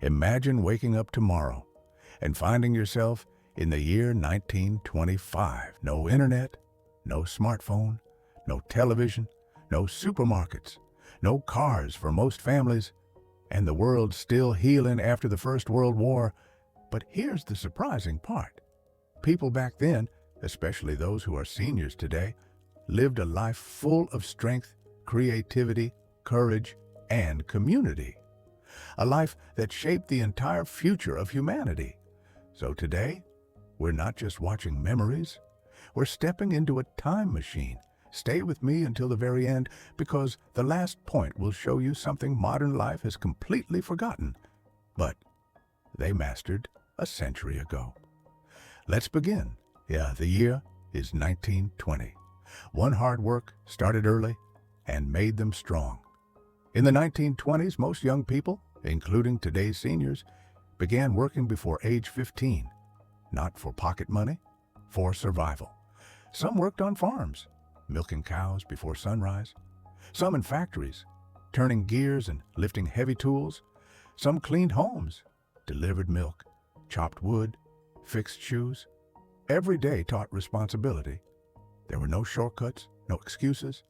Imagine waking up tomorrow and finding yourself in the year 1925. No internet, no smartphone, no television, no supermarkets, no cars for most families, and the world still healing after the First World War. But here's the surprising part. People back then, especially those who are seniors today, lived a life full of strength, creativity, courage, and community. A life that shaped the entire future of humanity. So today, we're not just watching memories, we're stepping into a time machine. Stay with me until the very end, because the last point will show you something modern life has completely forgotten, but they mastered a century ago. Let's begin. Yeah, the year is 1920. One hard work started early and made them strong. In the 1920s, most young people, including today's seniors, began working before age 15, not for pocket money, for survival. Some worked on farms, milking cows before sunrise. Some in factories, turning gears and lifting heavy tools. Some cleaned homes, delivered milk, chopped wood, fixed shoes. Every day taught responsibility. There were no shortcuts, no excuses.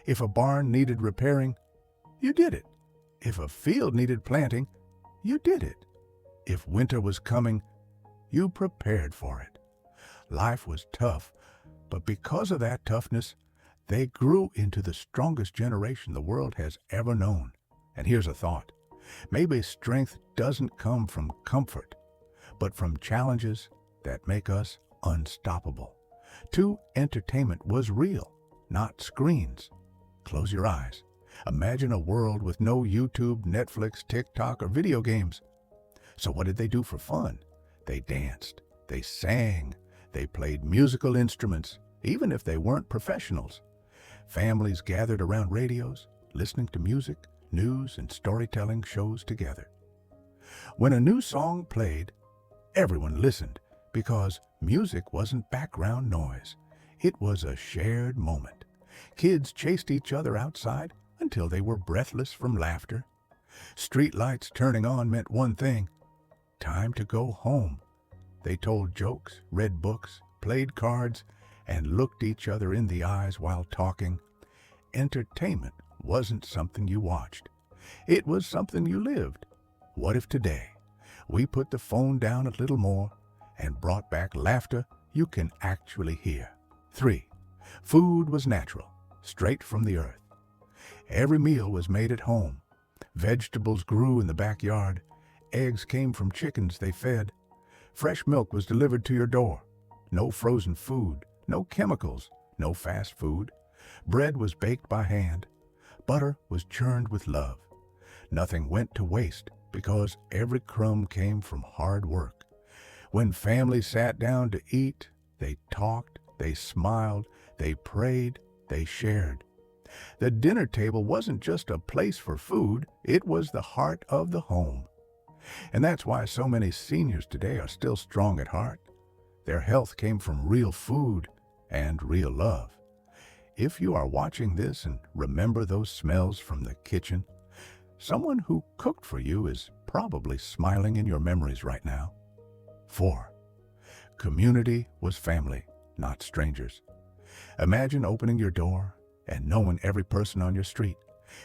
If a barn needed repairing, you did it. If a field needed planting, you did it. If winter was coming, you prepared for it. Life was tough, but because of that toughness, they grew into the strongest generation the world has ever known. And here's a thought. Maybe strength doesn't come from comfort, but from challenges that make us unstoppable. Entertainment was real, not screens. Close your eyes. Imagine a world with no YouTube, Netflix, TikTok, or video games. So what did they do for fun? They danced, they sang, they played musical instruments, even if they weren't professionals. Families gathered around radios, listening to music, news, and storytelling shows together. When a new song played, everyone listened, because music wasn't background noise. It was a shared moment. Kids chased each other outside until they were breathless from laughter. Street lights turning on meant one thing: time to go home. They told jokes, read books, played cards, and looked each other in the eyes while talking. Entertainment wasn't something you watched. It was something you lived. What if today we put the phone down a little more and brought back laughter you can actually hear? 3. Food was natural, straight from the earth. Every meal was made at home. Vegetables grew in the backyard. Eggs came from chickens they fed. Fresh milk was delivered to your door. No frozen food, no chemicals, no fast food. Bread was baked by hand. Butter was churned with love. Nothing went to waste because every crumb came from hard work. When families sat down to eat, they talked, they smiled, they prayed, they shared. The dinner table wasn't just a place for food, it was the heart of the home. And that's why so many seniors today are still strong at heart. Their health came from real food and real love. If you are watching this and remember those smells from the kitchen, someone who cooked for you is probably smiling in your memories right now. 4. Community was family, not strangers. Imagine opening your door and knowing every person on your street.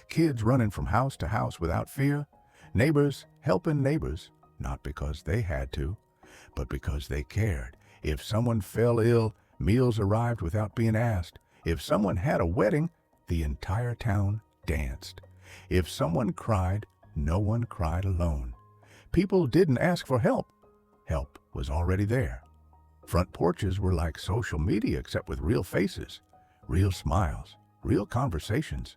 Kids running from house to house without fear. Neighbors helping neighbors, not because they had to, but because they cared. If someone fell ill, meals arrived without being asked. If someone had a wedding, the entire town danced. If someone cried, no one cried alone. People didn't ask for help. Help was already there. Front porches were like social media, except with real faces, real smiles, real conversations.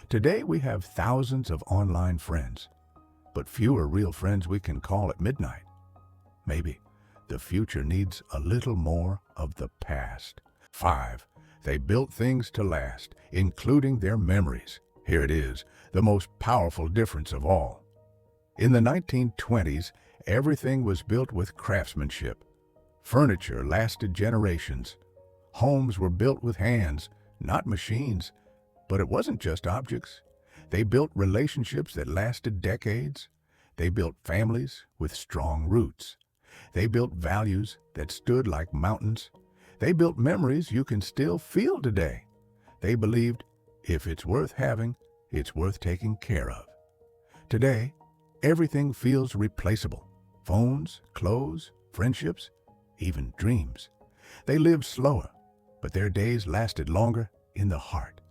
Today we have thousands of online friends, but fewer real friends we can call at midnight. Maybe the future needs a little more of the past. 5. They built things to last, including their memories. Here it is, the most powerful difference of all. In the 1920s, everything was built with craftsmanship. Furniture lasted generations. Homes were built with hands, not machines. But it wasn't just objects. They built relationships that lasted decades. They built families with strong roots. They built values that stood like mountains. They built memories you can still feel today. They believed if it's worth having, it's worth taking care of. Today, everything feels replaceable. Phones, clothes, friendships, even dreams. They lived slower, but their days lasted longer in the heart.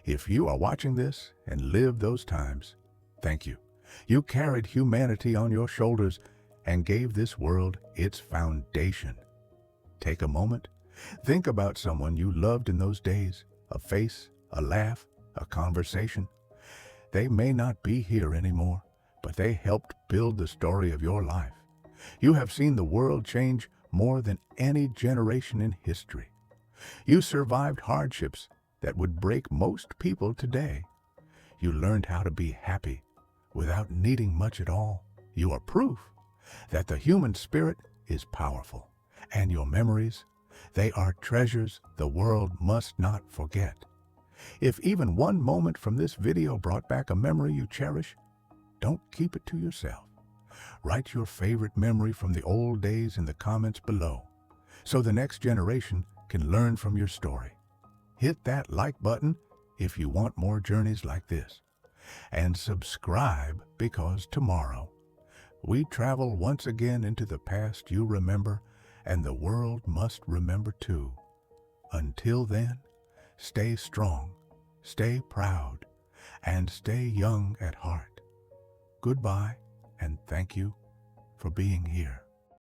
If you are watching this and lived those times, thank you. You carried humanity on your shoulders and gave this world its foundation. Take a moment. Think about someone you loved in those days, a face, a laugh, a conversation. They may not be here anymore, but they helped build the story of your life. You have seen the world change more than any generation in history. You survived hardships that would break most people today. You learned how to be happy without needing much at all. You are proof that the human spirit is powerful, and your memories, they are treasures the world must not forget. If even one moment from this video brought back a memory you cherish, don't keep it to yourself. Write your favorite memory from the old days in the comments below, so the next generation can learn from your story. Hit that like button if you want more journeys like this. And subscribe, because tomorrow we travel once again into the past you remember, and the world must remember too. Until then, stay strong, stay proud, and stay young at heart. Goodbye, and thank you for being here.